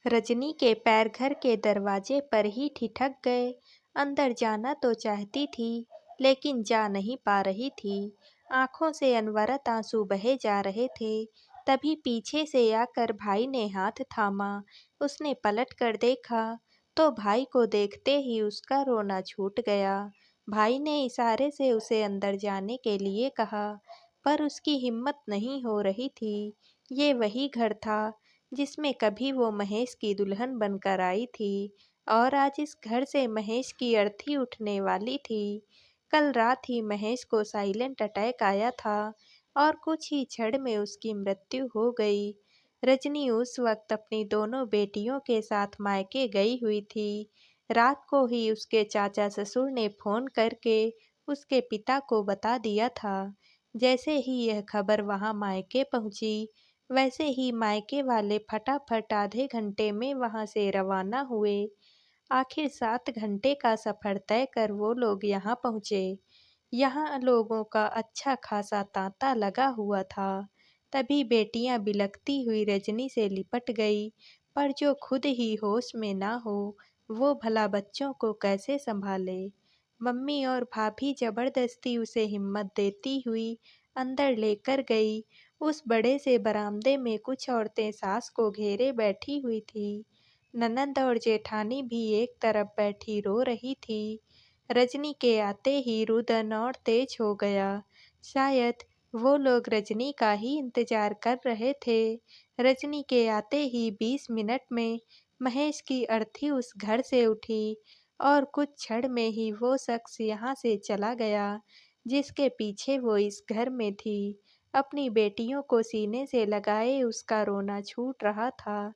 रजनी के पैर घर के दरवाजे पर ही ठिठक गए। अंदर जाना तो चाहती थी, लेकिन जा नहीं पा रही थी। आंखों से अनवरत आंसू बहे जा रहे थे। तभी पीछे से आकर भाई ने हाथ थामा। उसने पलट कर देखा तो भाई को देखते ही उसका रोना छूट गया। भाई ने इशारे से उसे अंदर जाने के लिए कहा, पर उसकी हिम्मत नहीं हो रही थी। ये वही घर था जिसमें कभी वो महेश की दुल्हन बनकर आई थी, और आज इस घर से महेश की अर्थी उठने वाली थी। कल रात ही महेश को साइलेंट अटैक आया था और कुछ ही क्षण में उसकी मृत्यु हो गई। रजनी उस वक्त अपनी दोनों बेटियों के साथ मायके गई हुई थी। रात को ही उसके चाचा ससुर ने फोन करके उसके पिता को बता दिया था। जैसे ही यह खबर वहां मायके पहुंची, वैसे ही मायके वाले फटाफट आधे घंटे में वहां से रवाना हुए। आखिर 7 घंटे का सफर तय कर वो लोग यहाँ पहुँचे। यहाँ लोगों का अच्छा खासा तांता लगा हुआ था। तभी बेटियां बिलखती हुई रजनी से लिपट गई, पर जो खुद ही होश में ना हो, वो भला बच्चों को कैसे संभाले। मम्मी और भाभी जबरदस्ती उसे हिम्मत देती हुई अंदर लेकर गई। उस बड़े से बरामदे में कुछ औरतें सास को घेरे बैठी हुई थी। ननंद और जेठानी भी एक तरफ बैठी रो रही थी। रजनी के आते ही रुदन और तेज हो गया। शायद वो लोग रजनी का ही इंतजार कर रहे थे। रजनी के आते ही 20 मिनट में महेश की अर्थी उस घर से उठी, और कुछ क्षण में ही वो शख्स यहाँ से चला गया जिसके पीछे वो इस घर में थी। अपनी बेटियों को सीने से लगाए उसका रोना छूट रहा था।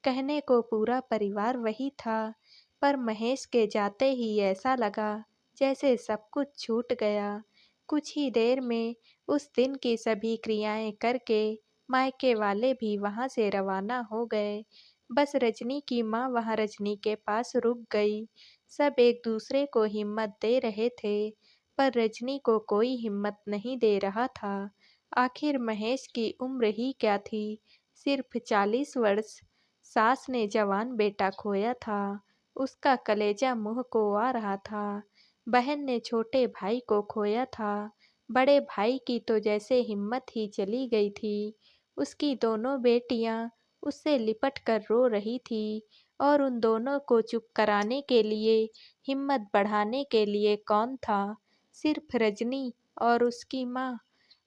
कहने को पूरा परिवार वही था, पर महेश के जाते ही ऐसा लगा जैसे सब कुछ छूट गया। कुछ ही देर में उस दिन की सभी क्रियाएं करके मायके वाले भी वहां से रवाना हो गए। बस रजनी की माँ वहां रजनी के पास रुक गई। सब एक दूसरे को हिम्मत दे रहे थे, पर रजनी को कोई हिम्मत नहीं दे रहा था। आखिर महेश की उम्र ही क्या थी, सिर्फ 40 वर्ष। सास ने जवान बेटा खोया था, उसका कलेजा मुंह को आ रहा था। बहन ने छोटे भाई को खोया था। बड़े भाई की तो जैसे हिम्मत ही चली गई थी। उसकी दोनों बेटियां उससे लिपट कर रो रही थी, और उन दोनों को चुप कराने के लिए, हिम्मत बढ़ाने के लिए कौन था? सिर्फ रजनी और उसकी माँ।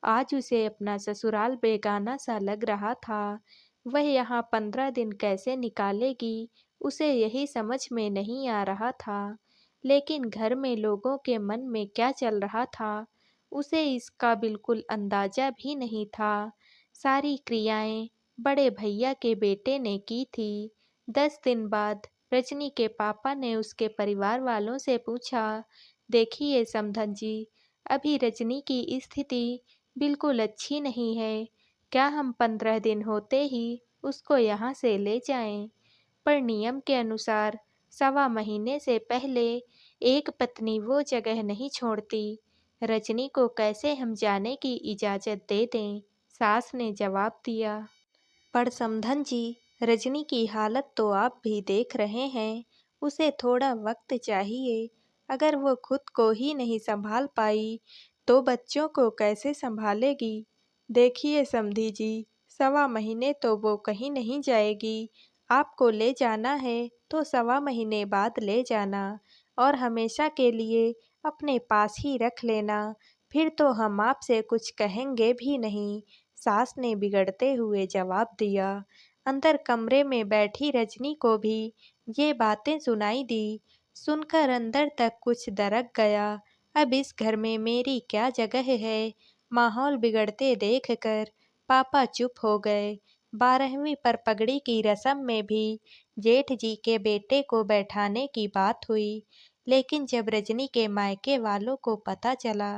आज उसे अपना ससुराल बेगाना सा लग रहा था। वह यहाँ 15 दिन कैसे निकालेगी, उसे यही समझ में नहीं आ रहा था। लेकिन घर में लोगों के मन में क्या चल रहा था, उसे इसका बिल्कुल अंदाजा भी नहीं था। सारी क्रियाएं बड़े भैया के बेटे ने की थी। 10 दिन बाद रजनी के पापा ने उसके परिवार वालों से पूछा, देखिए समधन जी, अभी रजनी की स्थिति बिल्कुल अच्छी नहीं है। क्या हम 15 दिन होते ही उसको यहाँ से ले जाएं? पर नियम के अनुसार 1.25 महीने से पहले एक पत्नी वो जगह नहीं छोड़ती। रजनी को कैसे हम जाने की इजाज़त दे दें? सास ने जवाब दिया। पर समधन जी, रजनी की हालत तो आप भी देख रहे हैं। उसे थोड़ा वक्त चाहिए। अगर वो खुद को ही नहीं संभाल पाई, तो बच्चों को कैसे संभालेगी? देखिए समधी जी, 1.25 महीने तो वो कहीं नहीं जाएगी। आपको ले जाना है तो 1.25 महीने बाद ले जाना, और हमेशा के लिए अपने पास ही रख लेना। फिर तो हम आपसे कुछ कहेंगे भी नहीं, सास ने बिगड़ते हुए जवाब दिया। अंदर कमरे में बैठी रजनी को भी ये बातें सुनाई दी। सुनकर अंदर तक कुछ दरक गया। अब इस घर में मेरी क्या जगह है? माहौल बिगड़ते देखकर पापा चुप हो गए। 12वीं पर पगड़ी की रस्म में भी जेठ जी के बेटे को बैठाने की बात हुई, लेकिन जब रजनी के मायके वालों को पता चला,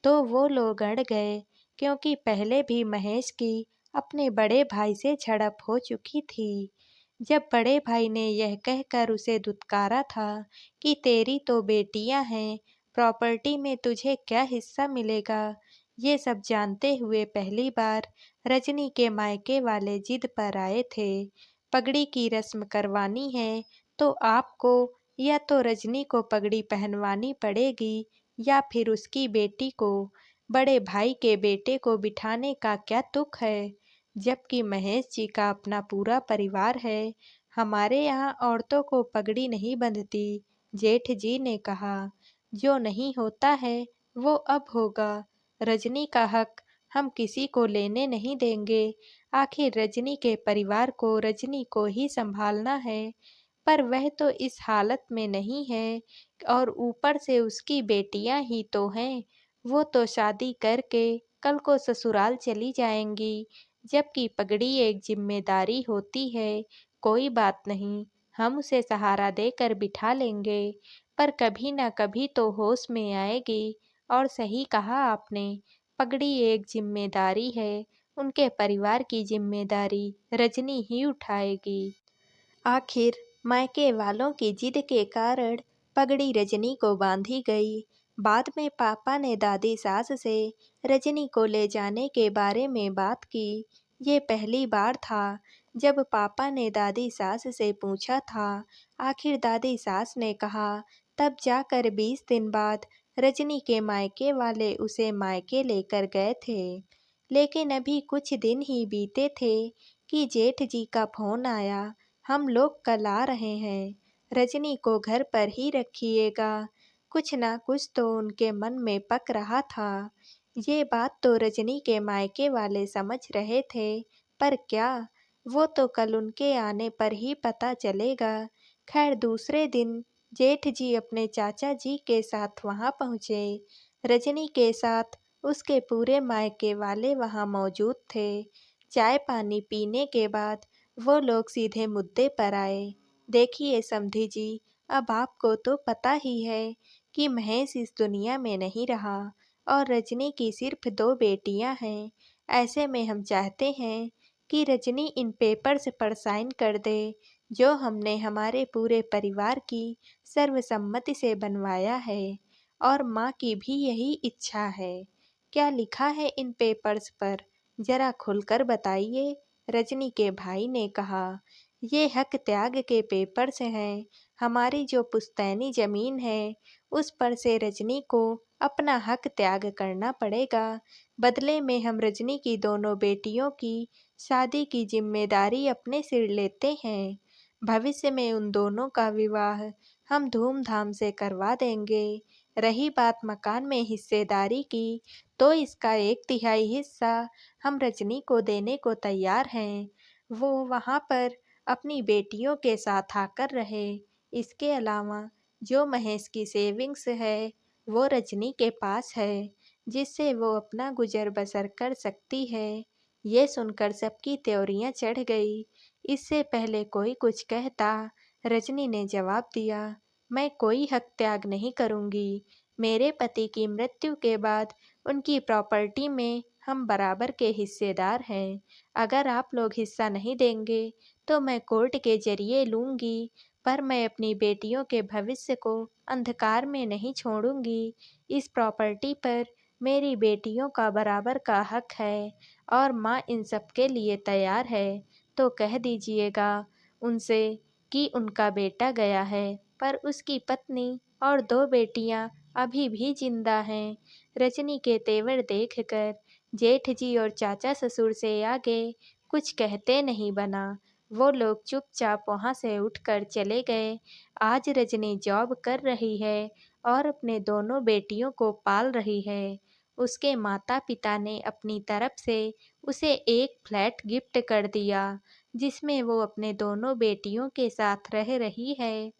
तो वो लोग अड़ गए, क्योंकि पहले भी महेश की अपने बड़े भाई से झड़प हो चुकी थी। जब बड़े भाई ने यह कहकर उसे दुत्कारा था कि तेरी तो बेटियां हैं, प्रॉपर्टी में तुझे क्या हिस्सा मिलेगा, ये सब जानते हुए पहली बार रजनी के मायके वाले जिद पर आए थे। पगड़ी की रस्म करवानी है तो आपको या तो रजनी को पगड़ी पहनवानी पड़ेगी या फिर उसकी बेटी को। बड़े भाई के बेटे को बिठाने का क्या तुक है, जबकि महेश जी का अपना पूरा परिवार है। हमारे यहाँ औरतों को पगड़ी नहीं बंधती, जेठ जी ने कहा। जो नहीं होता है वो अब होगा। रजनी का हक हम किसी को लेने नहीं देंगे। आखिर रजनी के परिवार को रजनी को ही संभालना है, पर वह तो इस हालत में नहीं है और ऊपर से उसकी बेटियां ही तो हैं। वो तो शादी करके कल को ससुराल चली जाएंगी, जबकि पगड़ी एक जिम्मेदारी होती है। कोई बात नहीं, हम उसे सहारा देकर बिठा लेंगे, पर कभी ना कभी तो होश में आएगी। और सही कहा आपने, पगड़ी एक जिम्मेदारी है, उनके परिवार की जिम्मेदारी रजनी ही उठाएगी। आखिर मायके वालों की जिद के कारण पगड़ी रजनी को बांधी गई। बाद में पापा ने दादी सास से रजनी को ले जाने के बारे में बात की। ये पहली बार था जब पापा ने दादी सास से पूछा था। आखिर दादी सास ने कहा, तब जाकर 20 दिन बाद रजनी के मायके वाले उसे मायके लेकर गए थे। लेकिन अभी कुछ दिन ही बीते थे कि जेठ जी का फोन आया, हम लोग कल आ रहे हैं, रजनी को घर पर ही रखिएगा। कुछ ना कुछ तो उनके मन में पक रहा था। ये बात तो रजनी के मायके वाले समझ रहे थे, पर क्या, वो तो कल उनके आने पर ही पता चलेगा। खैर दूसरे दिन जेठ जी अपने चाचा जी के साथ वहां पहुंचे। रजनी के साथ उसके पूरे मायके वाले वहां मौजूद थे। चाय पानी पीने के बाद वो लोग सीधे मुद्दे पर आए। देखिए समधी जी, अब आपको तो पता ही है कि महेश इस दुनिया में नहीं रहा और रजनी की सिर्फ 2 बेटियां हैं। ऐसे में हम चाहते हैं कि रजनी इन पेपर्स पर साइन कर दे, जो हमने हमारे पूरे परिवार की सर्वसम्मति से बनवाया है, और माँ की भी यही इच्छा है। क्या लिखा है इन पेपर्स पर, जरा खुलकर बताइए, रजनी के भाई ने कहा। ये हक त्याग के पेपर्स हैं। हमारी जो पुश्तैनी जमीन है उस पर से रजनी को अपना हक त्याग करना पड़ेगा। बदले में हम रजनी की दोनों बेटियों की शादी की जिम्मेदारी अपने सिर लेते हैं। भविष्य में उन दोनों का विवाह हम धूमधाम से करवा देंगे। रही बात मकान में हिस्सेदारी की, तो इसका 1/3 हिस्सा हम रजनी को देने को तैयार हैं। वो वहाँ पर अपनी बेटियों के साथ आकर रहे। इसके अलावा जो महेश की सेविंग्स है वो रजनी के पास है, जिससे वो अपना गुजर बसर कर सकती है। ये सुनकर सबकी त्योरियां चढ़ गई। इससे पहले कोई कुछ कहता, रजनी ने जवाब दिया, मैं कोई हक त्याग नहीं करूंगी। मेरे पति की मृत्यु के बाद उनकी प्रॉपर्टी में हम बराबर के हिस्सेदार हैं। अगर आप लोग हिस्सा नहीं देंगे तो मैं कोर्ट के जरिए लूंगी, पर मैं अपनी बेटियों के भविष्य को अंधकार में नहीं छोड़ूंगी। इस प्रॉपर्टी पर मेरी बेटियों का बराबर का हक है और माँ इन सब के लिए तैयार है। तो कह दीजिएगा उनसे कि उनका बेटा गया है, पर उसकी पत्नी और 2 बेटियां अभी भी जिंदा हैं। रजनी के तेवर देखकर जेठ जी और चाचा ससुर से आगे कुछ कहते नहीं बना। वो लोग चुपचाप वहां से उठकर चले गए। आज रजनी जॉब कर रही है और अपने दोनों बेटियों को पाल रही है। उसके माता पिता ने अपनी तरफ से उसे एक फ्लैट गिफ्ट कर दिया, जिसमें वो अपने दोनों बेटियों के साथ रह रही है।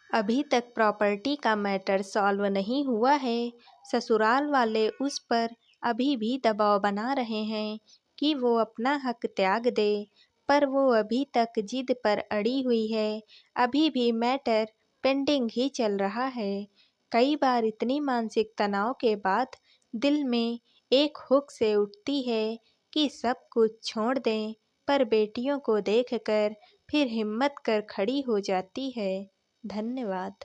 अभी तक प्रॉपर्टी का मैटर सॉल्व नहीं हुआ है। ससुराल वाले उस पर अभी भी दबाव बना रहे हैं कि वो अपना हक त्याग दे, पर वो अभी तक जिद पर अड़ी हुई है। अभी भी मैटर पेंडिंग ही चल रहा है। कई बार इतनी मानसिक तनाव के बाद दिल में एक हुक से उठती है कि सब कुछ छोड़ दें, पर बेटियों को देखकर फिर हिम्मत कर खड़ी हो जाती है। धन्यवाद।